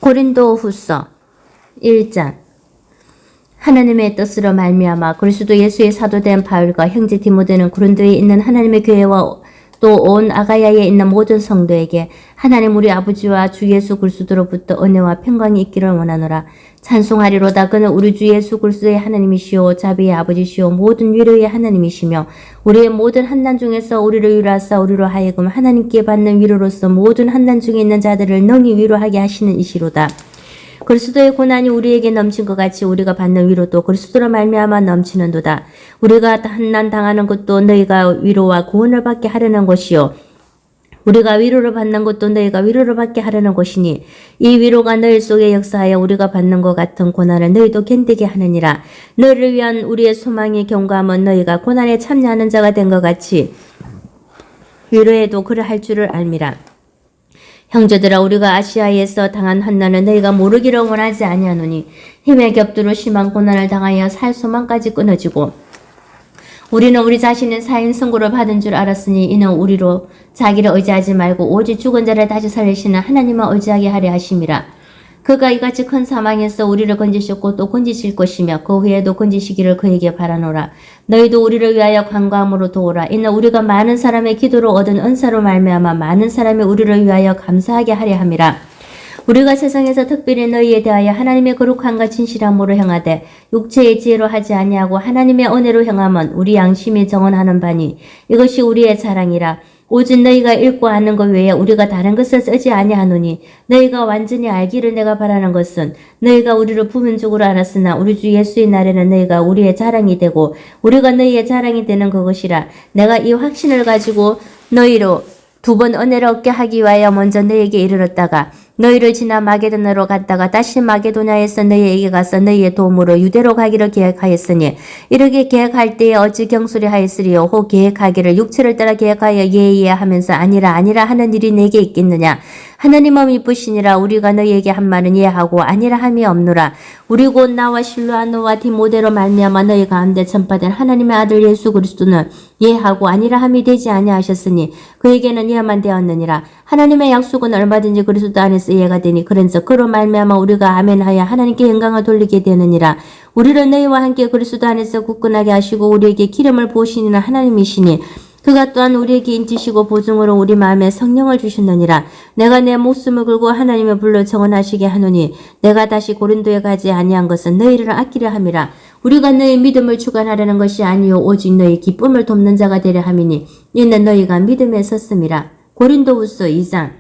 고린도후서 1장. 하나님의 뜻으로 말미암아 그리스도 예수의 사도된 바울과 형제 디모데는 고린도에 있는 하나님의 교회와 또 온 아가야에 있는 모든 성도에게 하나님 우리 아버지와 주 예수 그리스도로부터 은혜와 평강이 있기를 원하노라. 찬송하리로다. 그는 우리 주 예수 그리스도의 하나님이시오 자비의 아버지시오 모든 위로의 하나님이시며 우리의 모든 환난 중에서 우리를 위로하사 우리로 하여금 하나님께 받는 위로로서 모든 환난 중에 있는 자들을 능히 위로하게 하시는 이시로다. 그리스도의 고난이 우리에게 넘친 것 같이 우리가 받는 위로도 그리스도로 말미암아 넘치는도다. 우리가 환난 당하는 것도 너희가 위로와 구원을 받게 하려는 것이요 우리가 위로를 받는 것도 너희가 위로를 받게 하려는 것이니 이 위로가 너희 속에 역사하여 우리가 받는 것 같은 고난을 너희도 견디게 하느니라. 너희를 위한 우리의 소망의 경고함은 너희가 고난에 참여하는 자가 된 것 같이 위로에도 그러할 줄을 알미라. 형제들아 우리가 아시아에서 당한 환난을 너희가 모르기를 원하지 아니하노니 힘에 겹두로 심한 고난을 당하여 살 소망까지 끊어지고 우리는 우리 자신은 사인 선고를 받은 줄 알았으니 이는 우리로 자기를 의지하지 말고 오직 죽은 자를 다시 살리시는 하나님만 의지하게 하려 하심이라. 그가 이같이 큰 사망에서 우리를 건지셨고 또 건지실 것이며 그 후에도 건지시기를 그에게 바라노라. 너희도 우리를 위하여 간구함으로 도우라. 이는 우리가 많은 사람의 기도로 얻은 은사로 말미암아 많은 사람이 우리를 위하여 감사하게 하려 함이라. 우리가 세상에서 특별히 너희에 대하여 하나님의 거룩함과 진실함으로 행하되 육체의 지혜로 하지 아니하고 하나님의 은혜로 행함은 우리 양심이 정언하는 바니 이것이 우리의 자랑이라. 오직 너희가 읽고 아는 것 외에 우리가 다른 것을 쓰지 아니하노니 너희가 완전히 알기를 내가 바라는 것은 너희가 우리를 부분적으로 알았으나 우리 주 예수의 날에는 너희가 우리의 자랑이 되고 우리가 너희의 자랑이 되는 그것이라. 내가 이 확신을 가지고 너희로 두 번 은혜를 얻게 하기 위하여 먼저 너희에게 이르렀다가 너희를 지나 마게도나로 갔다가 다시 마게도냐에서 너희에게 가서 너희의 도움으로 유대로 가기를 계획하였으니 이르게 계획할 때에 어찌 경솔히하였으리요 혹 계획하기를 육체를 따라 계획하여 예예 하면서 아니라 하는 일이 내게 있겠느냐. 하나님은 이쁘시니라. 우리가 너희에게 한 말은 예하고 아니라 함이 없노라. 우리 곧 나와 실로아노와 디모데로 말미암아 너희 가운데 전파된 하나님의 아들 예수 그리스도는 예하고 아니라 함이 되지 아니하셨으니 그에게는 예만 되었느니라. 하나님의 약속은 얼마든지 그리스도 안에서 예가 되니 그런즉 그로 말미암아 우리가 아멘하여 하나님께 영광을 돌리게 되느니라. 우리를 너희와 함께 그리스도 안에서 굳건하게 하시고 우리에게 기름을 부으시는 하나님이시니 그가 또한 우리에게 인치시고 보증으로 우리 마음에 성령을 주셨느니라. 내가 내 목숨을 걸고 하나님의 불로 정언하시게 하노니 내가 다시 고린도에 가지 아니한 것은 너희를 아끼려 함이라. 우리가 너희 믿음을 주관하려는 것이 아니요 오직 너희 기쁨을 돕는 자가 되려 함이니 이는 너희가 믿음에 섰음이라. 고린도후서 2장.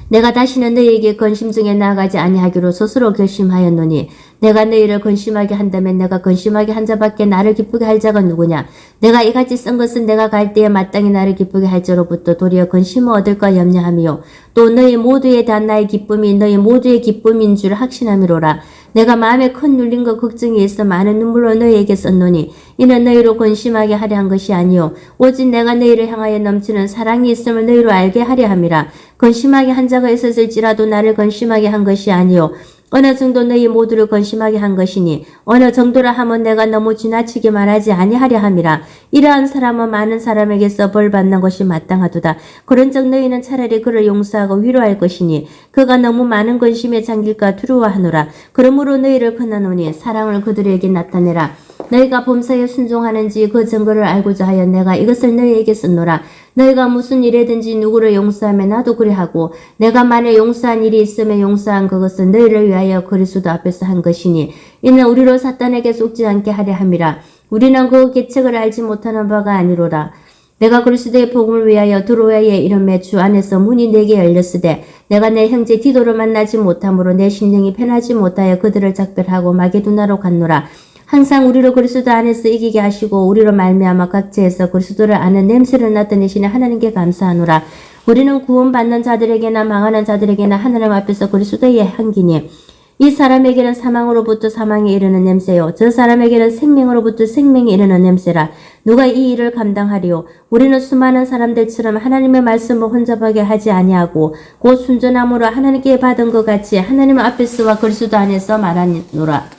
내가 다시는 너희에게 근심 중에 나아가지 아니하기로 스스로 결심하였노니 내가 너희를 근심하게 한다면 내가 근심하게 한 자밖에 나를 기쁘게 할 자가 누구냐. 내가 이같이 쓴 것은 내가 갈 때에 마땅히 나를 기쁘게 할 자로부터 도리어 근심을 얻을까 염려함이요 또 너희 모두에 대한 나의 기쁨이 너희 모두의 기쁨인 줄 확신함이로라. 내가 마음에 큰 눌림과 걱정이 있어 많은 눈물로 너희에게 썼노니 이는 너희로 근심하게 하려 한 것이 아니요 오직 내가 너희를 향하여 넘치는 사랑이 있음을 너희로 알게 하려 함이라. 근심하게 한 자가 있었을지라도 나를 근심하게 한 것이 아니요 어느 정도 너희 모두를 근심하게 한 것이니 어느 정도라 하면 내가 너무 지나치게 말하지 아니하려 함이라. 이러한 사람은 많은 사람에게서 벌 받는 것이 마땅하도다. 그런즉 너희는 차라리 그를 용서하고 위로할 것이니 그가 너무 많은 근심에 잠길까 두려워하노라. 그러므로 너희를 권하노니 사랑을 그들에게 나타내라. 너희가 범사에 순종하는지 그 증거를 알고자 하여 내가 이것을 너희에게 썼노라. 너희가 무슨 일에든지 누구를 용서하면 나도 그리하고 내가 만일 용서한 일이 있으면 용서한 그것은 너희를 위하여 그리스도 앞에서 한 것이니 이는 우리로 사탄에게 속지 않게 하려 함이라. 우리는 그 계책을 알지 못하는 바가 아니로라. 내가 그리스도의 복음을 위하여 드로아에 이름에 주 안에서 문이 내게 열렸으되 내가 내 형제 디도를 만나지 못함으로 내 심령이 편하지 못하여 그들을 작별하고 마게도나로 갔노라. 항상 우리를 그리스도 안에서 이기게 하시고 우리로 말미암아 각지에서 그리스도를 아는 냄새를 나타내시는 하나님께 감사하노라. 우리는 구원받는 자들에게나 망하는 자들에게나 하나님 앞에서 그리스도의 향기니 이 사람에게는 사망으로부터 사망에 이르는 냄새요 저 사람에게는 생명으로부터 생명에 이르는 냄새라. 누가 이 일을 감당하리요. 우리는 수많은 사람들처럼 하나님의 말씀을 혼잡하게 하지 아니하고 곧 순전함으로 하나님께 받은 것 같이 하나님 앞에서와 그리스도 안에서 말하노라.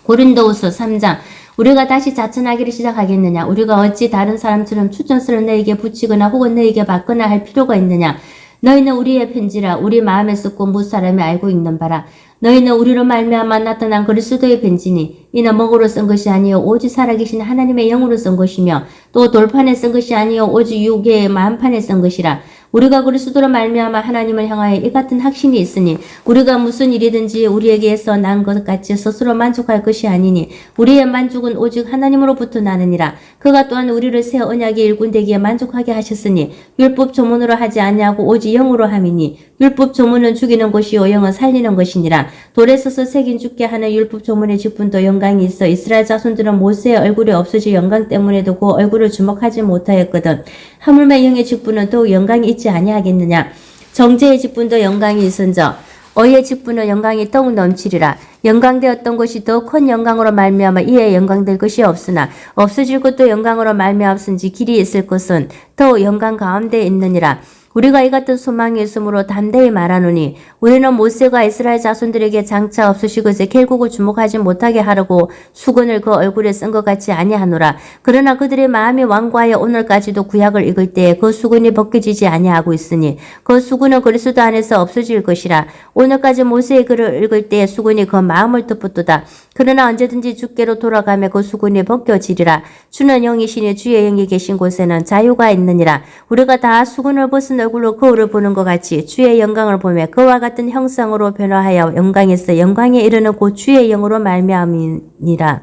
고린도후서 3장. 우리가 다시 자천하기를 시작하겠느냐. 우리가 어찌 다른 사람처럼 추천서를 너에게 붙이거나 혹은 너에게 받거나 할 필요가 있느냐. 너희는 우리의 편지라 우리 마음에 쓰고 무사람이 알고 있는 바라. 너희는 우리로 말미암아 나타난 그리스도의 편지니 이는 먹으로 쓴 것이 아니요 오직 살아계신 하나님의 영으로 쓴 것이며 또 돌판에 쓴 것이 아니요 오직 육의 마음판에 쓴 것이라. 우리가 그리스도로 말미암아 하나님을 향하여 이 같은 확신이 있으니 우리가 무슨 일이든지 우리에게서 난 것 같이 스스로 만족할 것이 아니니 우리의 만족은 오직 하나님으로부터 나느니라. 그가 또한 우리를 새 언약의 일꾼되기에 만족하게 하셨으니 율법 조문으로 하지 아니하고 오직 영으로 함이니 율법 조문은 죽이는 것이요 영은 살리는 것이니라. 돌에 서서 새긴 죽게 하는 율법 조문의 직분도 영광이 있어 이스라엘 자손들은 모세의 얼굴이 없어질 영광 때문에도 그 얼굴을 주목하지 못하였거든. 하물며 영의 직분은 더욱 영광이 있지 아니하겠느냐. 정죄의 직분도 영광이 있은저 어의 직분은 영광이 더욱 넘치리라. 영광되었던 것이 더 큰 영광으로 말미암아 이에 영광될 것이 없으나 없어질 것도 영광으로 말미암은지 길이 있을 것은 더 영광 가운데 있느니라. 우리가 이 같은 소망이 있으므로 담대히 말하노니 우리는 모세가 이스라엘 자손들에게 장차 없으시고 이제 결국을 주목하지 못하게 하려고 수건을 그 얼굴에 쓴 것 같이 아니하노라. 그러나 그들의 마음이 완고하여 오늘까지도 구약을 읽을 때에 그 수건이 벗겨지지 아니하고 있으니 그 수건은 그리스도 안에서 없어질 것이라. 오늘까지 모세의 글을 읽을 때에 수건이 그 마음을 덮었도다. 그러나 언제든지 주께로 돌아가며 그 수건이 벗겨지리라. 주는 영이시니 주의 영이 계신 곳에는 자유가 있느니라. 우리가 다 수건을 벗은 얼굴로 거울을 보는 것 같이 주의 영광을 보며 그와 같은 형상으로 변화하여 영광에서 영광에 이르는 곧 주의 영으로 말미암이니라.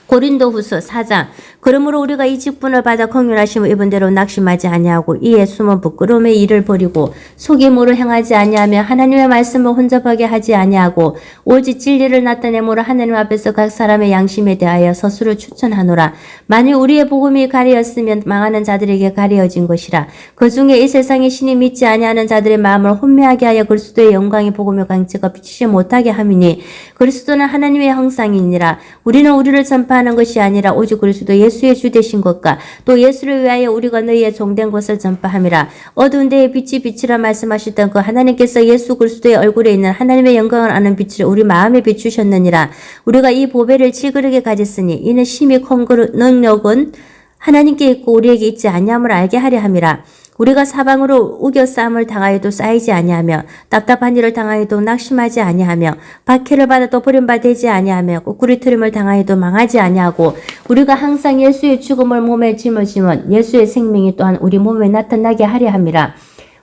고린도후서 4장. 그러므로 우리가 이 직분을 받아 긍휼하심을 입은 대로 낙심하지 아니하고 이에 숨은 부끄러움의 일을 버리고 속임으로 행하지 아니하며 하나님의 말씀을 혼잡하게 하지 아니하고 오직 진리를 나타내므로 하나님 앞에서 각 사람의 양심에 대하여 스스로 추천하노라. 만일 우리의 복음이 가리었으면 망하는 자들에게 가리어진 것이라. 그 중에 이 세상의 신이 믿지 아니하는 자들의 마음을 혼미하게 하여 그리스도의 영광의 복음의 광채가 비치지 못하게 함이니 그리스도는 하나님의 형상이니라. 우리는 우리를 전파하는 것이 아니라 오직 그리스도 예수의 주 되신 것과 또 예수를 위하여 우리가 너희의 종된 것을 전파함이라. 어두운 데에 빛이 빛이라 말씀하셨던 그 하나님께서 예수 그리스도의 얼굴에 있는 하나님의 영광을 아는 빛을 우리 마음에 비추셨느니라. 우리가 이 보배를 질그릇에 가졌으니 이는 심히 큰 능력은 하나님께 있고 우리에게 있지 아니함을 알게 하려 함이라. 우리가 사방으로 우겨싸움을 당하여도 쌓이지 아니하며 답답한 일을 당하여도 낙심하지 아니하며 박해를 받아도 버림받지 아니하며 거꾸리 트림을 당하여도 망하지 아니하고 우리가 항상 예수의 죽음을 몸에 짊어지면 예수의 생명이 또한 우리 몸에 나타나게 하려 함이라.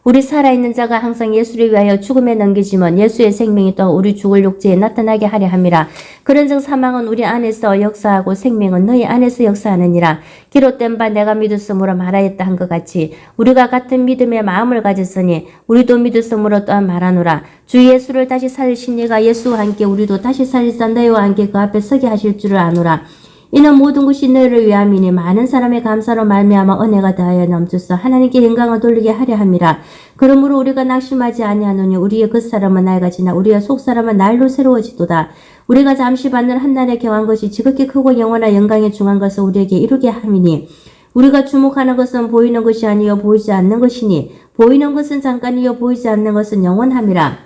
우리 살아있는 자가 항상 예수를 위하여 죽음에 넘기지만 예수의 생명이 또 우리 죽을 육체에 나타나게 하려 함이라. 그런즉 사망은 우리 안에서 역사하고 생명은 너희 안에서 역사하느니라. 기록된 바 내가 믿었으므로 말하였다 한 것 같이 우리가 같은 믿음의 마음을 가졌으니 우리도 믿었으므로 또한 말하노라. 주 예수를 다시 살리신 이가 예수와 함께 우리도 다시 살리사 너희와 함께 그 앞에 서게 하실 줄을 아노라. 이는 모든 것이 너희를 위함이니 많은 사람의 감사로 말미암아 은혜가 더하여 넘쳐서 하나님께 영광을 돌리게 하려 함이라. 그러므로 우리가 낙심하지 아니하노니 우리의 겉사람은 낡아 지나 우리의 속사람은 날로 새로워지도다. 우리가 잠시 받는 한날에 경한 것이 지극히 크고 영원한 영광에 중한 것을 우리에게 이루게 함이니 우리가 주목하는 것은 보이는 것이 아니요 보이지 않는 것이니 보이는 것은 잠깐이요 보이지 않는 것은 영원함이라.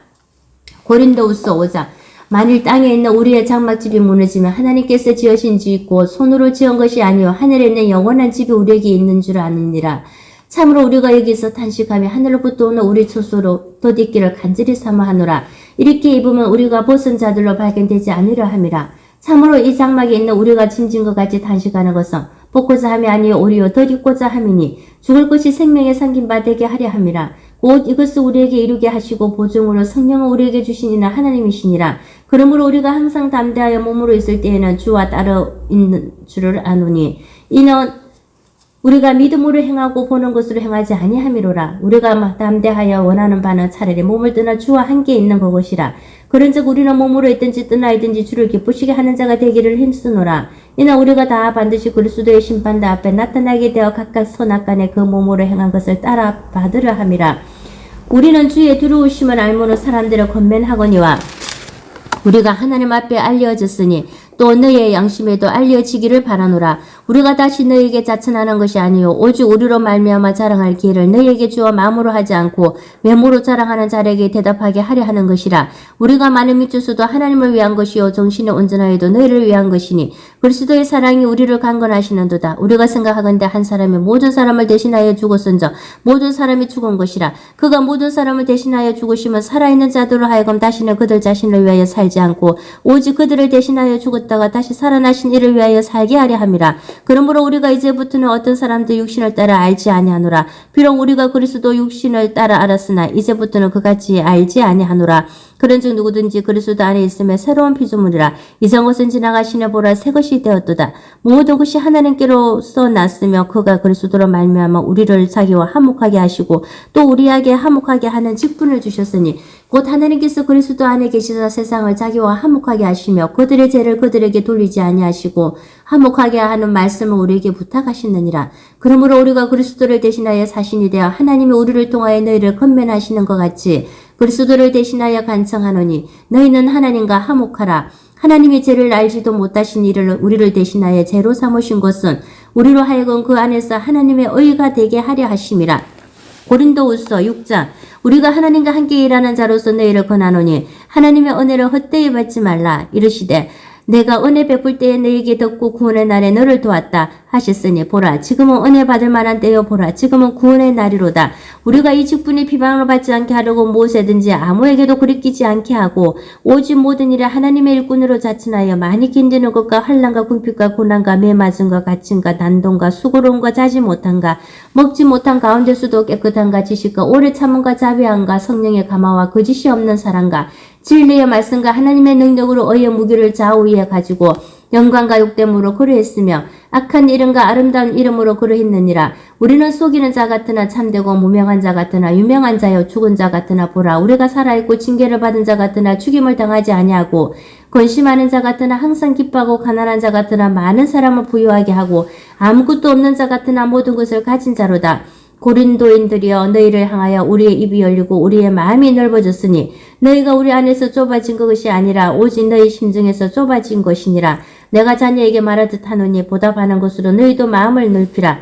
고린도후서 5장. 만일 땅에 있는 우리의 장막집이 무너지면 하나님께서 지으신 집 곧 손으로 지은 것이 아니요 하늘에 있는 영원한 집이 우리에게 있는 줄 아느니라. 참으로 우리가 여기서 탄식하며 하늘로부터 오는 우리 처소로 덧입기를 간절히 사모하노라. 이렇게 입으면 우리가 벗은 자들로 발견되지 않으려 함이라. 참으로 이 장막에 있는 우리가 짐진 것 같이 탄식하는 것은 벗고자 함이 아니요 오히려 덧입고자 함이니 죽을 것이 생명에 삼긴 바 되게 하려 함이라. 곧 이것을 우리에게 이루게 하시고 보증으로 성령을 우리에게 주신 이는 하나님이시니라. 그러므로 우리가 항상 담대하여 몸으로 있을 때에는 주와 따로 있는 줄을 아노니 이는 우리가 믿음으로 행하고 보는 것으로 행하지 아니함이로라. 우리가 담대하여 원하는 바는 차라리 몸을 떠나 주와 함께 있는 그것이라. 그런즉 우리는 몸으로 있든지 떠나 있든지 주를 기쁘시게 하는 자가 되기를 힘쓰노라. 이는 우리가 다 반드시 그리스도의 심판대 앞에 나타나게 되어 각각 선악간에 그 몸으로 행한 것을 따라 받으려 함이라. 우리는 주의 두려우심을 알므로 사람들을 권면하거니와 우리가 하나님 앞에 알려졌으니 또 너희의 양심에도 알려지기를 바라노라. 우리가 다시 너희에게 자천하는 것이 아니요 오직 우리로 말미암아 자랑할 기회를 너희에게 주어 마음으로 하지 않고 외모로 자랑하는 자에게 대답하게 하려 하는 것이라. 우리가 많은 밑줄수도 하나님을 위한 것이요 정신이 온전하여도 너희를 위한 것이니 그리스도의 사랑이 우리를 강건하시는도다. 우리가 생각하건대 한 사람이 모든 사람을 대신하여 죽었은저 모든 사람이 죽은 것이라. 그가 모든 사람을 대신하여 죽으시면 살아있는 자들로 하여금 다시는 그들 자신을 위하여 살지 않고 오직 그들을 대신하여 죽었다가 다시 살아나신 이를 위하여 살게 하려 함이라. 그러므로 우리가 이제부터는 어떤 사람도 육신을 따라 알지 아니하노라. 비록 우리가 그리스도 육신을 따라 알았으나 이제부터는 그같이 알지 아니하노라. 그런즉 누구든지 그리스도 안에 있으면 새로운 피조물이라. 이전 것은 지나가시나 보라 새 것이 되었도다. 모든 것이 하나님께로서 났으며 그가 그리스도로 말미암아 우리를 자기와 화목하게 하시고 또 우리에게 화목하게 하는 직분을 주셨으니 곧 하나님께서 그리스도 안에 계시사 세상을 자기와 화목하게 하시며 그들의 죄를 그들에게 돌리지 아니하시고 화목하게 하는 말씀을 우리에게 부탁하시느니라. 그러므로 우리가 그리스도를 대신하여 사신이 되어 하나님이 우리를 통하여 너희를 건면하시는 것 같이 그리스도를 대신하여 간청하노니 너희는 하나님과 화목하라. 하나님이 죄를 알지도 못하신 이를 우리를 대신하여 죄로 삼으신 것은 우리로 하여금 그 안에서 하나님의 의가 되게 하려 하심이라. 고린도후서 6장. 우리가 하나님과 함께 일하는 자로서 너희를 권하노니 하나님의 은혜를 헛되이 받지 말라. 이르시되 내가 은혜 베풀 때에 너희에게 덮고 구원의 날에 너를 도왔다 하셨으니 보라 지금은 은혜 받을 만한 때요 보라 지금은 구원의 날이로다. 우리가 이 직분이 비방을 받지 않게 하려고 무엇이든지 아무에게도 그리키지 않게 하고 오직 모든 일에 하나님의 일꾼으로 자천하여 많이 견디는 것과 환난과 궁핍과 고난과 매맞음과 갇힘과 난동과 수고로움과 자지 못한가 먹지 못한 가운데서도 깨끗한가 지식과 오래 참음과 자비함과 성령의 감화와 거짓이 없는 사랑과 진리의 말씀과 하나님의 능력으로 의의 무기를 좌우에 가지고 영광과 욕됨으로 그러했으며 악한 이름과 아름다운 이름으로 그러했느니라. 우리는 속이는 자 같으나 참되고 무명한 자 같으나 유명한 자여 죽은 자 같으나 보라 우리가 살아있고 징계를 받은 자 같으나 죽임을 당하지 아니하고 권심하는 자 같으나 항상 기뻐하고 가난한 자 같으나 많은 사람을 부유하게 하고 아무것도 없는 자 같으나 모든 것을 가진 자로다. 고린도인들이여 너희를 향하여 우리의 입이 열리고 우리의 마음이 넓어졌으니 너희가 우리 안에서 좁아진 것이 아니라 오직 너희 심중에서 좁아진 것이니라. 내가 자녀에게 말하듯 하노니 보답하는 것으로 너희도 마음을 넓히라.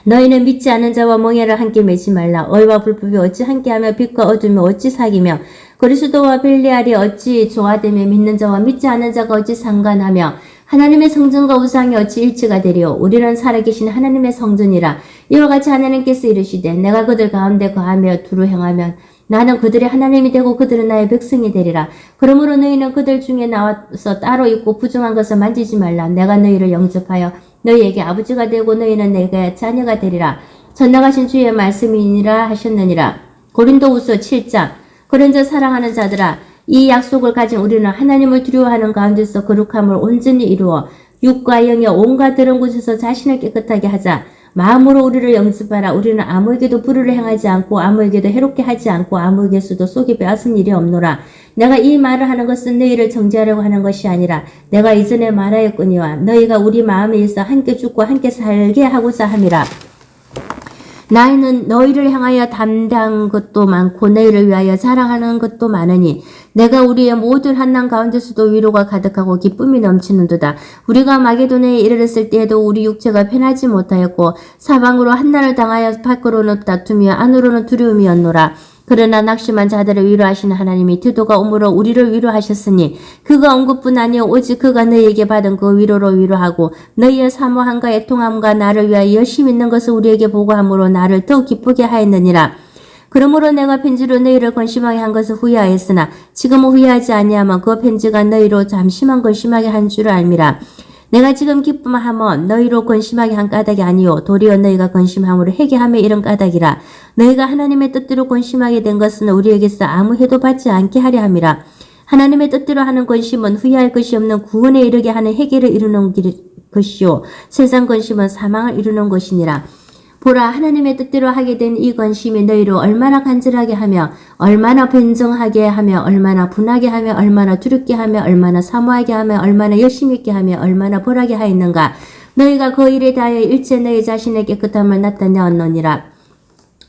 너희는 믿지 않는 자와 멍에를 함께 매지 말라. 의와 불법이 어찌 함께하며 빛과 어둠이 어찌 사귀며 그리스도와 벨리알이 어찌 조화되며 믿는 자와 믿지 않는 자가 어찌 상관하며 하나님의 성전과 우상이 어찌 일치가 되리요. 우리는 살아계신 하나님의 성전이라. 이와 같이 하나님께서 이르시되 내가 그들 가운데 거하며 두루 행하면 나는 그들의 하나님이 되고 그들은 나의 백성이 되리라. 그러므로 너희는 그들 중에 나와서 따로 있고 부정한 것을 만지지 말라. 내가 너희를 영접하여 너희에게 아버지가 되고 너희는 내게 자녀가 되리라. 전나가신 주의 말씀이니라 하셨느니라. 고린도후서 7장. 그런즉 사랑하는 자들아 이 약속을 가진 우리는 하나님을 두려워하는 가운데서 거룩함을 온전히 이루어 육과 영의 온갖 더러운 곳에서 자신을 깨끗하게 하자. 마음으로 우리를 영접하라. 우리는 아무에게도 불의를 행하지 않고 아무에게도 해롭게 하지 않고 아무에게서도 속이 빼앗은 일이 없노라. 내가 이 말을 하는 것은 너희를 정죄하려고 하는 것이 아니라 내가 이전에 말하였거니와 너희가 우리 마음에 있어 함께 죽고 함께 살게 하고자 함이라. 나이는 너희를 향하여 담대한 것도 많고 너희를 위하여 자랑하는 것도 많으니 내가 우리의 모든 환난 가운데서도 위로가 가득하고 기쁨이 넘치는도다. 우리가 마게도냐에 이르렀을 때에도 우리 육체가 편하지 못하였고 사방으로 환난을 당하여 밖으로는 다투며 안으로는 두려움이었노라. 그러나 낙심한 자들을 위로하시는 하나님이 디도가 오므로 우리를 위로하셨으니 그가 온 것뿐 아니요 오직 그가 너희에게 받은 그 위로로 위로하고 너희의 사모함과 애통함과 나를 위하여 열심히 있는 것을 우리에게 보고함으로 나를 더욱 기쁘게 하였느니라. 그러므로 내가 편지로 너희를 권심하게 한 것을 후회하였으나 지금은 후회하지 아니하면 그 편지가 너희로 잠시만 권심하게 한 줄을 알미라. 내가 지금 기쁨하면 너희로 권심하게 한 까닭이 아니요 도리어 너희가 권심함으로 회개하며 이런 까닭이라. 너희가 하나님의 뜻대로 권심하게 된 것은 우리에게서 아무 해도 받지 않게 하려 함이라. 하나님의 뜻대로 하는 권심은 후회할 것이 없는 구원에 이르게 하는 회개를 이루는 것이요 세상 권심은 사망을 이루는 것이니라. 보라 하나님의 뜻대로 하게 된 이 권심이 너희로 얼마나 간절하게 하며 얼마나 변정하게 하며 얼마나 분하게 하며 얼마나 두렵게 하며 얼마나 사모하게 하며 얼마나 열심히 있게 하며 얼마나 벌하게 하였는가. 너희가 그 일에 대하여 일체 너희 자신의 깨끗함을 나타내었느니라.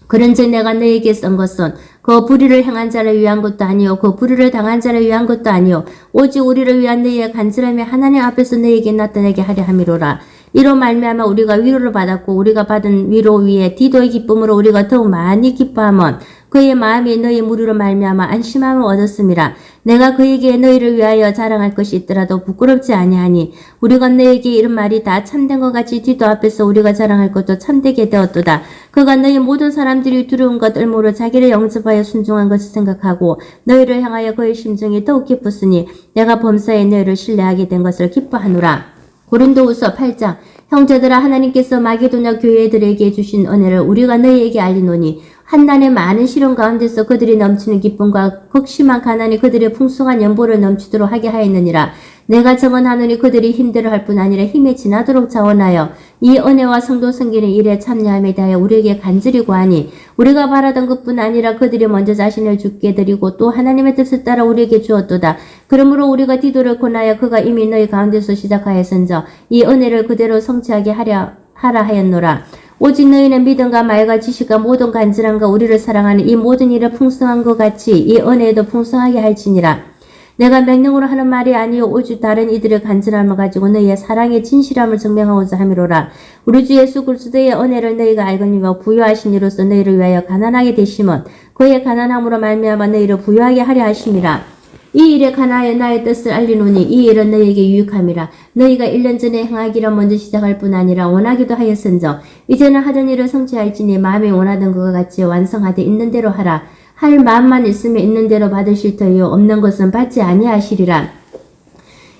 그런즉 내가 너희에게 쓴 것은 그 불의를 행한 자를 위한 것도 아니요 그 불의를 당한 자를 위한 것도 아니요 오직 우리를 위한 너희의 간절함이 하나님 앞에서 너희에게 나타나게 하려 함이로라. 이로 말미암아 우리가 위로를 받았고 우리가 받은 위로 위에 디도의 기쁨으로 우리가 더욱 많이 기뻐하면 그의 마음이 너희 무리로 말미암아 안심함을 얻었음이라. 내가 그에게 너희를 위하여 자랑할 것이 있더라도 부끄럽지 아니하니 우리가 너에게 이런 말이 다 참된 것 같이 디도 앞에서 우리가 자랑할 것도 참되게 되었도다. 그가 너희 모든 사람들이 두려운 것 을모로 자기를 영접하여 순종한 것을 생각하고 너희를 향하여 그의 심정이 더욱 기뻤으니 내가 범사에 너희를 신뢰하게 된 것을 기뻐하노라. 고린도후서 8장. 형제들아, 하나님께서 마게도냐 교회들에게 주신 은혜를 우리가 너희에게 알리노니 한난의 많은 시련 가운데서 그들이 넘치는 기쁨과 극심한 가난이 그들의 풍성한 연보를 넘치도록 하게 하였느니라. 내가 정언하노니 그들이 힘들어할 뿐 아니라 힘에 지나도록 자원하여 이 은혜와 성도 섬기는 일에 참여함에 대하여 우리에게 간절히 구하니 우리가 바라던 것뿐 아니라 그들이 먼저 자신을 주께 드리고 또 하나님의 뜻을 따라 우리에게 주었도다. 그러므로 우리가 디도를 권하여 그가 이미 너희 가운데서 시작하였은저 이 은혜를 그대로 성취하게 하라 하였노라. 오직 너희는 믿음과 말과 지식과 모든 간절함과 우리를 사랑하는 이 모든 일을 풍성한 것 같이 이 은혜에도 풍성하게 할지니라. 내가 명령으로 하는 말이 아니요 오직 다른 이들의 간절함을 가지고 너희의 사랑의 진실함을 증명하고자 함이로라. 우리 주 예수 그리스도의 은혜를 너희가 알거니와 부요하신 이로써 너희를 위하여 가난하게 되심은 그의 가난함으로 말미암아 너희를 부요하게 하려 하심이라. 이 일에 관하여 나의 뜻을 알리노니 이 일은 너희에게 유익함이라. 너희가 1년 전에 행하기를 먼저 시작할 뿐 아니라 원하기도 하였은저 이제는 하던 일을 성취할지니 마음이 원하던 것과 같이 완성하되 있는 대로 하라. 할 마음만 있으면 있는 대로 받으실 터이요 없는 것은 받지 아니하시리라.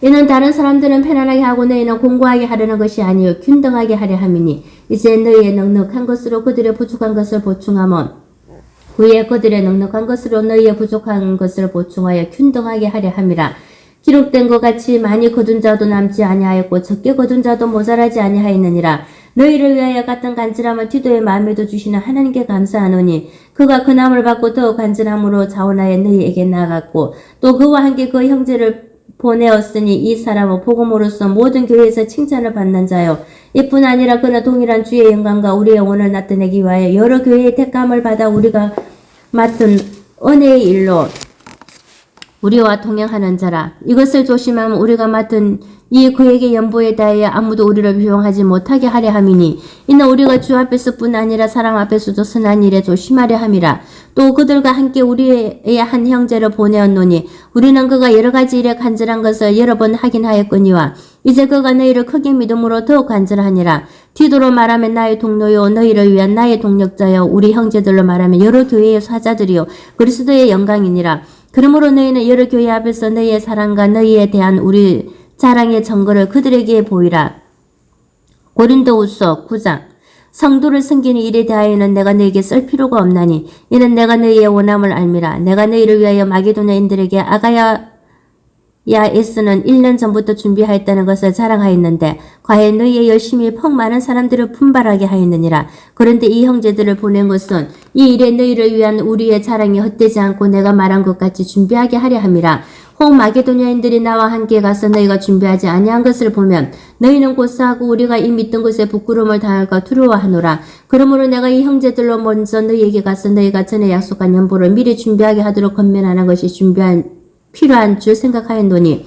이는 다른 사람들은 편안하게 하고 너희는 공고하게 하려는 것이 아니요 균등하게 하려 함이니 이제 너희의 넉넉한 것으로 그들의 부족한 것을 보충하면 후에 그들의 넉넉한 것으로 너희의 부족한 것을 보충하여 균등하게 하려 함이라. 기록된 것 같이 많이 거둔 자도 남지 아니하였고 적게 거둔 자도 모자라지 아니하였느니라. 너희를 위하여 같은 간절함을 디도의 마음에도 주시는 하나님께 감사하노니 그가 그 남을 받고 더욱 간절함으로 자원하여 너희에게 나아갔고 또 그와 함께 그 형제를 보내었으니 이 사람은 복음으로써 모든 교회에서 칭찬을 받는 자요 이뿐 아니라 그는 동일한 주의 영광과 우리의 영혼을 나타내기 위하여 여러 교회의 택감을 받아 우리가 맡은 은혜의 일로 우리와 동행하는 자라. 이것을 조심하면 우리가 맡은 이 그에게 연보에 대하여 아무도 우리를 비용하지 못하게 하려 함이니 이는 우리가 주 앞에서뿐 아니라 사람 앞에서도 선한 일에 조심하려 함이라. 또 그들과 함께 우리의 한 형제를 보내었노니 우리는 그가 여러 가지 일에 간절한 것을 여러 번 하긴 하였거니와 이제 그가 너희를 크게 믿음으로 더욱 간절하니라. 디도로 말하면 나의 동료요 너희를 위한 나의 동력자요 우리 형제들로 말하면 여러 교회의 사자들이요 그리스도의 영광이니라. 그러므로 너희는 여러 교회 앞에서 너희의 사랑과 너희에 대한 우리 자랑의 증거를 그들에게 보이라. 고린도후서 9장. 성도를 섬기는 일에 대하여는 내가 너희에게 쓸 필요가 없나니 이는 내가 너희의 원함을 알미라. 내가 너희를 위하여 마게도냐인들에게 아가야에서는 1년 전부터 준비하였다는 것을 자랑하였는데 과연 너희의 열심히 퍽 많은 사람들을 분발하게 하였느니라. 그런데 이 형제들을 보낸 것은 이 일에 너희를 위한 우리의 자랑이 헛되지 않고 내가 말한 것 같이 준비하게 하려 함이라. 혹 마게도냐인들이 나와 함께 가서 너희가 준비하지 아니한 것을 보면 너희는 고사하고 우리가 이 믿던 것에 부끄러움을 당할까 두려워하노라. 그러므로 내가 이 형제들로 먼저 너희에게 가서 너희가 전에 약속한 연보를 미리 준비하게 하도록 권면하는 것이 필요한 줄 생각하였노니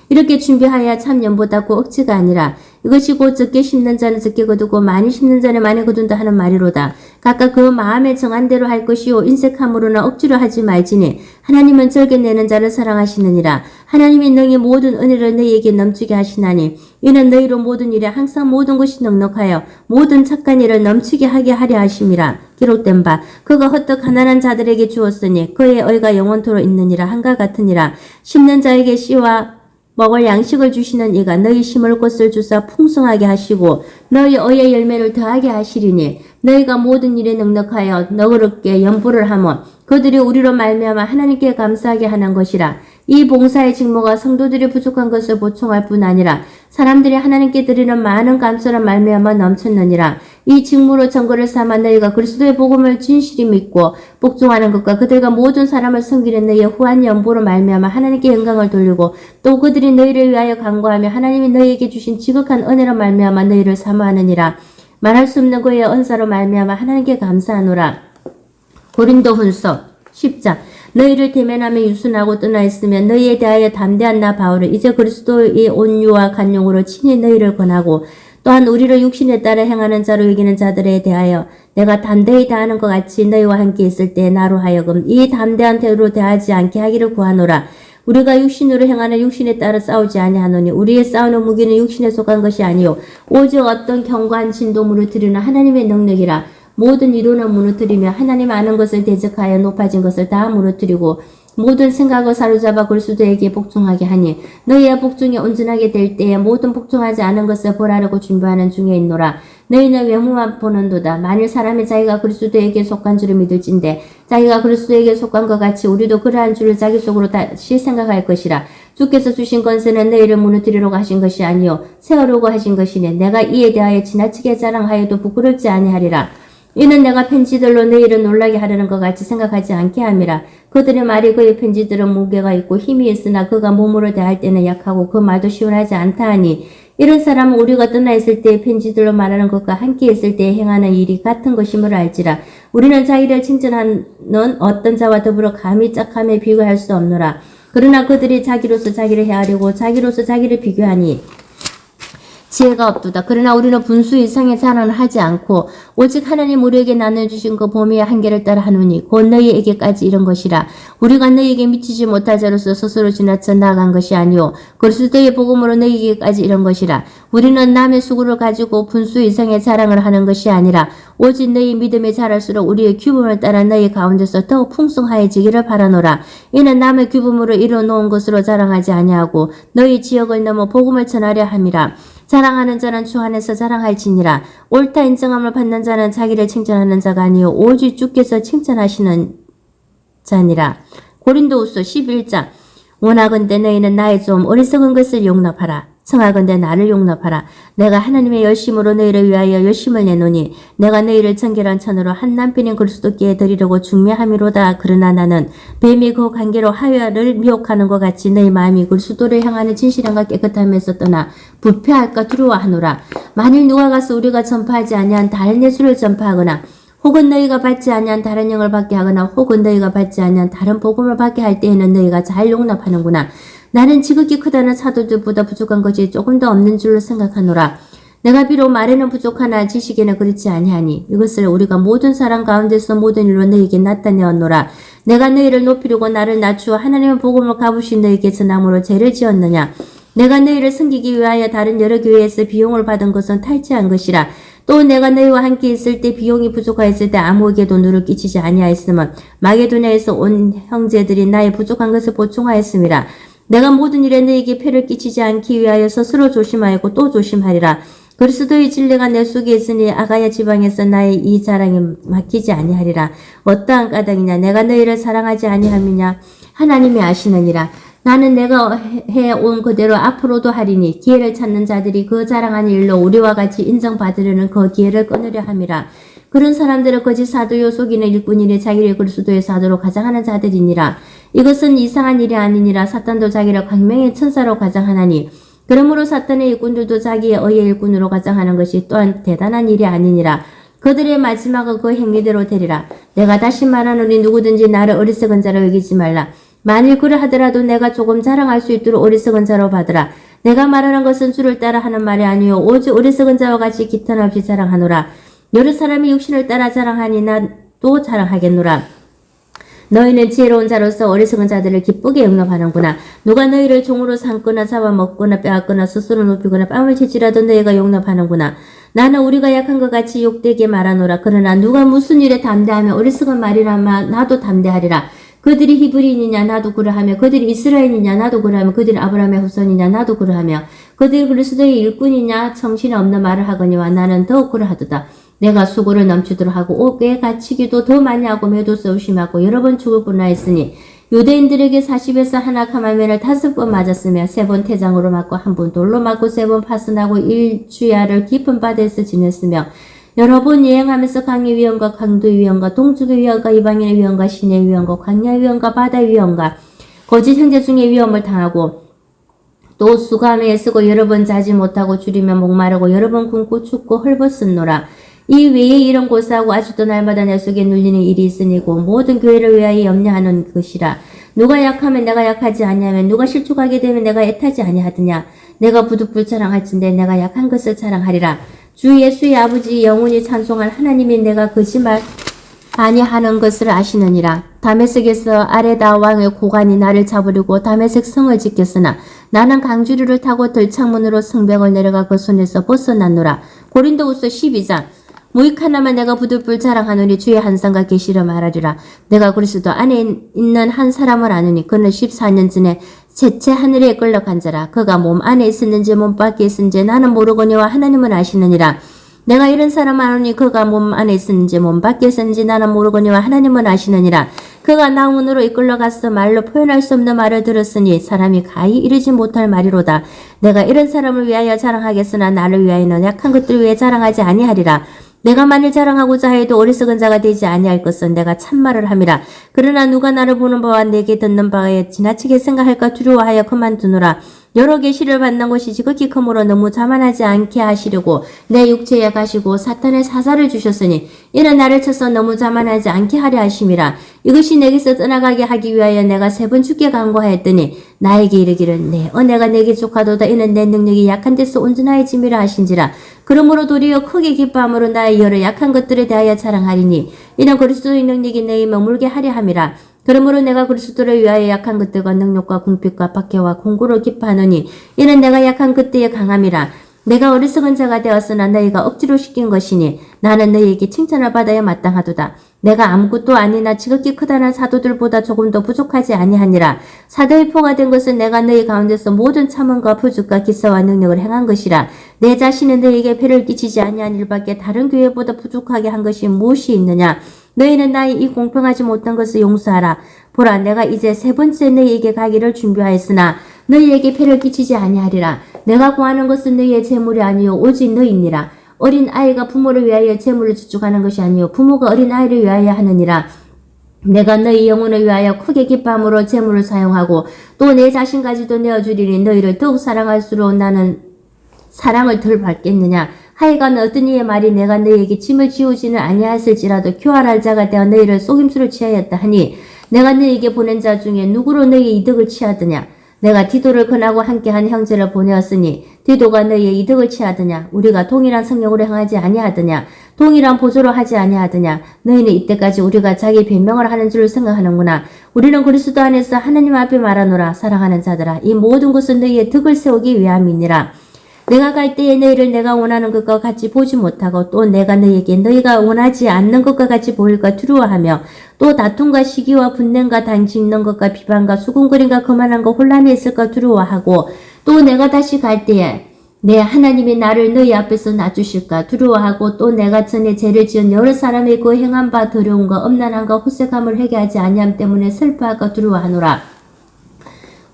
이렇게 준비하여야 참 연보다고 억지가 아니라 이것이 곧 적게 심는 자는 적게 거두고 많이 심는 자는 많이 거둔다 하는 말이로다. 각각 그 마음에 정한 대로 할 것이요 인색함으로나 억지로 하지 말지니 하나님은 절개 내는 자를 사랑하시느니라. 하나님이 너희 모든 은혜를 너희에게 넘치게 하시나니 이는 너희로 모든 일에 항상 모든 것이 넉넉하여 모든 착한 일을 넘치게 하게 하려 하심이라. 기록된 바 그가 헛되이 가난한 자들에게 주었으니 그의 의가 영원토록 있느니라. 한가 같으니라. 심는 자에게 씨와 먹을 양식을 주시는 이가 너희 심을 것을 주사 풍성하게 하시고 너희 의의 열매를 더하게 하시리니 너희가 모든 일에 넉넉하여 너그럽게 연보를 하면 그들이 우리로 말미암아 하나님께 감사하게 하는 것이라. 이 봉사의 직무가 성도들이 부족한 것을 보충할 뿐 아니라 사람들이 하나님께 드리는 많은 감사로 말미암아 넘쳤느니라. 이 직무로 증거를 삼아 너희가 그리스도의 복음을 진실히 믿고 복종하는 것과 그들과 모든 사람을 섬기는 너희의 후한 연보로 말미암아 하나님께 영광을 돌리고 또 그들이 너희를 위하여 간구하며 하나님이 너희에게 주신 지극한 은혜로 말미암아 너희를 사모하느니라. 말할 수 없는 그의 은사로 말미암아 하나님께 감사하노라. 고린도후서 10장. 너희를 대면하며 유순하고 떠나 있으면 너희에 대하여 담대한 나 바울은 이제 그리스도의 온유와 간용으로 친히 너희를 권하고 또한 우리를 육신에 따라 행하는 자로 여기는 자들에 대하여 내가 담대히 대하는 것 같이 너희와 함께 있을 때 나로 하여금 이 담대한 태도로 대하지 않게 하기를 구하노라. 우리가 육신으로 행하는 육신에 따라 싸우지 아니하노니 우리의 싸우는 무기는 육신에 속한 것이 아니요 오직 어떤 견고한 진동물을 들이는 하나님의 능력이라. 모든 이론을 무너뜨리며 하나님 아는 것을 대적하여 높아진 것을 다 무너뜨리고 모든 생각을 사로잡아 그리스도에게 복종하게 하니 너희의 복종이 온전하게 될 때에 모든 복종하지 않은 것을 벌하려고 준비하는 중에 있노라. 너희는 외모만 보는도다. 만일 사람이 자기가 그리스도에게 속한 줄을 믿을진대 자기가 그리스도에게 속한 것 같이 우리도 그러한 줄을 자기 속으로 다시 생각할 것이라. 주께서 주신 권세는 너희를 무너뜨리려고 하신 것이 아니요 세우려고 하신 것이니 내가 이에 대하여 지나치게 자랑하여도 부끄럽지 아니하리라. 이는 내가 편지들로 너희를 놀라게 하려는 것 같이 생각하지 않게 함이라. 그들의 말이 그의 편지들은 무게가 있고 힘이 있으나 그가 몸으로 대할 때는 약하고 그 말도 시원하지 않다 하니 이런 사람은 우리가 떠나 있을 때의 편지들로 말하는 것과 함께 있을 때에 행하는 일이 같은 것임을 알지라. 우리는 자기를 칭찬하는 어떤 자와 더불어 감히 짝함에 비교할 수 없노라. 그러나 그들이 자기로서 자기를 헤아리고 자기로서 자기를 비교하니 지혜가 없도다. 그러나 우리는 분수 이상의 자랑을 하지 않고 오직 하나님 우리에게 나눠주신 그 범위의 한계를 따라 하노니 곧 너희에게까지 이런 것이라. 우리가 너희에게 미치지 못할 자로서 스스로 지나쳐 나아간 것이 아니오 그리스도의 복음으로 너희에게까지 이런 것이라. 우리는 남의 수고를 가지고 분수 이상의 자랑을 하는 것이 아니라 오직 너희 믿음이 자랄수록 우리의 규범을 따라 너희 가운데서 더욱 풍성하여지기를 바라노라. 이는 남의 규범으로 이루어놓은 것으로 자랑하지 아니하고 너희 지역을 넘어 복음을 전하려 함이라. 자랑하는 자는 주 안에서 자랑할지니라. 옳다 인정함을 받는 자는 자기를 칭찬하는 자가 아니요 오직 주께서 칭찬하시는 자니라. 고린도후서 11장 원하건대 너희는 나의 좀 어리석은 것을 용납하라. 청하건대 나를 용납하라. 내가 하나님의 열심으로 너희를 위하여 열심을 내노니 내가 너희를 정결한 천으로 한 남편인 그리스도께 드리려고 중매함이로다. 그러나 나는 뱀이 그 관계로 하와를 미혹하는 것 같이 너희 마음이 그리스도를 향하는 진실함과 깨끗함에서 떠나 부패할까 두려워하노라. 만일 누가 가서 우리가 전파하지 아니한 다른 예수를 전파하거나 혹은 너희가 받지 아니한 다른 영을 받게 하거나 혹은 너희가 받지 아니한 다른 복음을 받게 할 때에는 너희가 잘 용납하는구나. 나는 지극히 크다는 사도들보다 부족한 것이 조금 더 없는 줄로 생각하노라. 내가 비록 말에는 부족하나 지식에는 그렇지 아니하니 이것을 우리가 모든 사람 가운데서 모든 일로 너희에게 나타내었노라. 내가 너희를 높이려고 나를 낮추어 하나님의 복음을 갚으신 너희에게 전함으로 죄를 지었느냐. 내가 너희를 섬기기 위하여 다른 여러 교회에서 비용을 받은 것은 탈취한 것이라. 또 내가 너희와 함께 있을 때 비용이 부족하였을 때 아무에게도 누를 끼치지 아니하였으면 마게도냐에서 온 형제들이 나의 부족한 것을 보충하였음이라. 내가 모든 일에 너희에게 폐를 끼치지 않기 위하여 스스로 조심하였고 또 조심하리라. 그리스도의 진리가 내 속에 있으니 아가야 지방에서 나의 이 자랑이 막히지 아니하리라. 어떠한 까닭이냐 내가 너희를 사랑하지 아니함이냐 하나님이 아시느니라. 나는 내가 해온 그대로 앞으로도 하리니 기회를 찾는 자들이 그 자랑하는 일로 우리와 같이 인정받으려는 그 기회를 끊으려 함이라. 그런 사람들은 거짓 사도요 속이는 일꾼이니 자기를 그리스도의 사도로 가장하는 자들이니라. 이것은 이상한 일이 아니니라. 사탄도 자기를 광명의 천사로 가장하나니 그러므로 사탄의 일꾼들도 자기의 의의 일꾼으로 가장하는 것이 또한 대단한 일이 아니니라. 그들의 마지막은 그 행위대로 되리라. 내가 다시 말하노니 누구든지 나를 어리석은 자로 여기지 말라. 만일 그러하더라도 내가 조금 자랑할 수 있도록 어리석은 자로 받으라. 내가 말하는 것은 주를 따라 하는 말이 아니요 오직 어리석은 자와 같이 기탄 없이 자랑하노라. 여러 사람이 육신을 따라 자랑하니 나도 자랑하겠노라. 너희는 지혜로운 자로서 어리석은 자들을 기쁘게 용납하는구나. 누가 너희를 종으로 삼거나 잡아먹거나 빼앗거나 스스로 높이거나 뺨을 치지라도 너희가 용납하는구나. 나는 우리가 약한 것 같이 욕되게 말하노라. 그러나 누가 무슨 일에 담대하며 어리석은 말이라마 나도 담대하리라. 그들이 히브리인이냐 나도 그러하며 그들이 이스라엘이냐 나도 그러하며 그들이 아브라함의 후손이냐 나도 그러하며 그들이 그리스도의 일꾼이냐 정신없는 말을 하거니와 나는 더욱 그러하도다. 내가 수고를 넘치도록 하고 옥에 갇히기도 더 많이 하고 매도 쏘심하고 여러 번 죽을 뻔하였으니 유대인들에게 40에서 하나 가마면을 5번 맞았으며 3번 태장으로 맞고 1번 돌로 맞고 3번 파선하고 1주야를 깊은 바다에서 지냈으며 여러 번 여행하면서 강의 위험과 강도의 위험과 동쪽의 위험과 이방인의 위험과 신의 위험과 광야의 위험과 바다의 위험과 거짓 형제 중의 위험을 당하고 또 수감에 쓰고 여러 번 자지 못하고 줄이며 목마르고 여러 번 굶고 춥고 헐벗었노라. 이 외에 이런 고사하고 아직도 날마다 내 속에 눌리는 일이 있으니고 모든 교회를 위하여 염려하는 것이라. 누가 약하면 내가 약하지 아니하며 누가 실족하게 되면 내가 애타지 아니하더냐. 내가 부득불 자랑할진대 내가 약한 것을 자랑하리라. 주 예수의 아버지 영원히 찬송할 하나님이 내가 거짓말 아니하는 것을 아시느니라. 다메섹에서 아레다 왕의 고관이 나를 잡으려고 다메섹 성을 짓겠으나 나는 강주리를 타고 들창문으로 성벽을 내려가 그 손에서 벗어났노라. 고린도후서 12장. 무익 하나만 내가 부들불 자랑하노니 주의 한상과 계시를 말하리라. 내가 그리스도 안에 있는 한 사람을 아느니 그는 14년 전에 셋째 하늘에 끌려간 자라. 그가 몸 안에 있었는지 몸 밖에 있었는지 나는 모르거니와 하나님은 아시느니라. 내가 이런 사람 아노니 그가 몸 안에 있었는지 몸 밖에 있었는지 나는 모르거니와 하나님은 아시느니라. 그가 나 운으로 이끌려가서 말로 표현할 수 없는 말을 들었으니 사람이 가히 이르지 못할 말이로다. 내가 이런 사람을 위하여 자랑하겠으나 나를 위하여는 약한 것들을 위해 자랑하지 아니하리라. 내가 만일 자랑하고자 해도 어리석은 자가 되지 아니할 것은 내가 참말을 함이라. 그러나 누가 나를 보는 바와 내게 듣는 바에 지나치게 생각할까 두려워하여 그만두노라. 여러 계시를 받는 것이 지극히 크므로 너무 자만하지 않게 하시려고 내 육체에 가시고 사탄의 사사를 주셨으니 이는 나를 쳐서 너무 자만하지 않게 하려 하심이라. 이것이 내게서 떠나가게 하기 위하여 내가 3번 주께 간구하였더니 나에게 이르기를 내 은혜가 내게 족하도다. 이는 내 능력이 약한 데서 온전하여짐이라 하신지라. 그러므로 도리어 크게 기뻐함으로 나의 여러 약한 것들에 대하여 자랑하리니 이는 그리스도의 능력이 내에 머물게 하려 함이라. 그러므로 내가 그리스도를 위하여 약한 것들과 능력과 궁핍과 박해와 공고로 기뻐하노니 이는 내가 약한 그때에 강함이라. 내가 어리석은 자가 되었으나 너희가 억지로 시킨 것이니 나는 너희에게 칭찬을 받아야 마땅하도다. 내가 아무것도 아니나 지극히 크다는 사도들보다 조금 더 부족하지 아니하니라. 사도의 표가 된 것은 내가 너희 가운데서 모든 참음과 부죽과 기사와 능력을 행한 것이라. 내 자신은 너희에게 배를 끼치지 아니한 일밖에 다른 교회보다 부족하게 한 것이 무엇이 있느냐. 너희는 나의 이 공평하지 못한 것을 용서하라. 보라, 내가 이제 3번째 너희에게 가기를 준비하였으나 너희에게 배를 끼치지 아니하리라. 내가 구하는 것은 너희의 재물이 아니요 오직 너희니라. 어린 아이가 부모를 위하여 재물을 저축하는 것이 아니요 부모가 어린 아이를 위하여 하느니라. 내가 너희 영혼을 위하여 크게 기뻐함으로 재물을 사용하고 또 내 자신까지도 내어주리니 너희를 더욱 사랑할수록 나는 사랑을 덜 받겠느냐. 하여간 어떤 이의 말이 내가 너희에게 짐을 지우지는 아니하였을지라도 교활할 자가 되어 너희를 속임수를 취하였다 하니 내가 너희에게 보낸 자 중에 누구로 너희의 이득을 취하더냐. 내가 디도를 근하고 함께한 형제를 보내었으니 디도가 너희의 이득을 취하더냐. 우리가 동일한 성령으로 행하지 아니하더냐. 동일한 보조로 하지 아니하더냐. 너희는 이때까지 우리가 자기 변명을 하는 줄 생각하는구나. 우리는 그리스도 안에서 하나님 앞에 말하노라. 사랑하는 자들아, 이 모든 것은 너희의 덕을 세우기 위함이니라. 내가 갈 때에 너희를 내가 원하는 것과 같이 보지 못하고 또 내가 너희에게 너희가 원하지 않는 것과 같이 보일까 두려워하며 또 다툼과 시기와 분냄과 단짓는 것과 비방과 수군거림과 거만한과 혼란이 있을까 두려워하고 또 내가 다시 갈 때에 내 하나님이 나를 너희 앞에서 놔주실까 두려워하고 또 내가 전에 죄를 지은 여러 사람의 그 행한 바 더러움과 엄난함과 호색함을 회개하지 아니함 때문에 슬퍼할까 두려워하노라.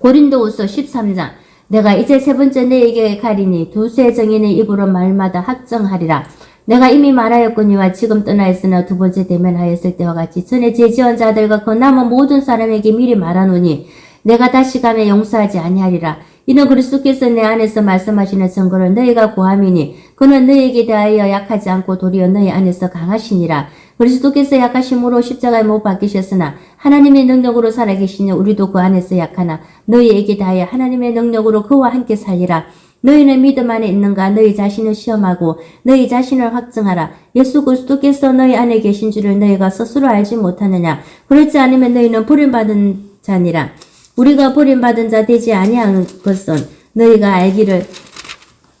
고린도후서 13장. 내가 이제 3번째 너희에게 가리니 두세 정인의 입으로 말마다 확정하리라. 내가 이미 말하였거니와 지금 떠나 있으나 2번째 대면하였을 때와 같이 전에 제지은 자들과 그 남은 모든 사람에게 미리 말하노니 내가 다시 가면 용서하지 아니하리라. 이는 그리스도께서 내 안에서 말씀하시는 증거를 너희가 고함이니 그는 너희에게 대하여 약하지 않고 도리어 너희 안에서 강하시니라. 그리스도께서 약하심으로 십자가에 못 박히셨으나 하나님의 능력으로 살아계시니 우리도 그 안에서 약하나 너희에게 대하여 하나님의 능력으로 그와 함께 살리라. 너희는 믿음 안에 있는가? 너희 자신을 시험하고 너희 자신을 확증하라. 예수 그리스도께서 너희 안에 계신 줄을 너희가 스스로 알지 못하느냐? 그렇지 않으면 너희는 버림받은 자니라. 우리가 버림받은 자 되지 아니한 것은 너희가 알기를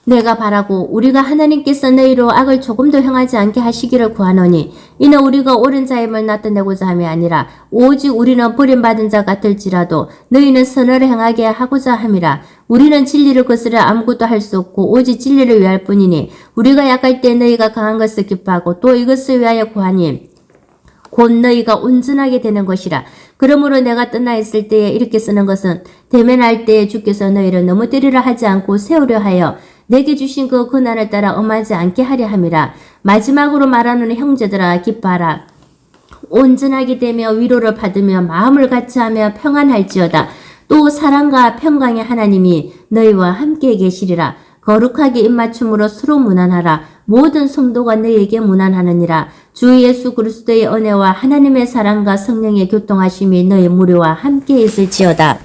내가 바라고 우리가 하나님께서 너희로 악을 조금도 행하지 않게 하시기를 구하노니 이는 우리가 옳은 자임을 나타내고자 함이 아니라 오직 우리는 버림받은 자 같을지라도 너희는 선을 행하게 하고자 함이라. 우리는 진리를 거스려 아무것도 할 수 없고 오직 진리를 위할 뿐이니 우리가 약할 때 너희가 강한 것을 기뻐하고 또 이것을 위하여 구하니 곧 너희가 온전하게 되는 것이라. 그러므로 내가 떠나 있을 때에 이렇게 쓰는 것은 대면할 때에 주께서 너희를 넘어뜨리려 하지 않고 세우려 하여 내게 주신 그 고난을 따라 엄하지 않게 하려 함이라. 마지막으로 말하는 형제들아 기뻐하라. 온전하게 되며 위로를 받으며 마음을 같이하며 평안할지어다. 또 사랑과 평강의 하나님이 너희와 함께 계시리라. 거룩하게 입맞춤으로 서로 문안하라. 모든 성도가 너희에게 문안하느니라. 주 예수 그리스도의 은혜와 하나님의 사랑과 성령의 교통하심이 너희 무리와 함께 있을지어다.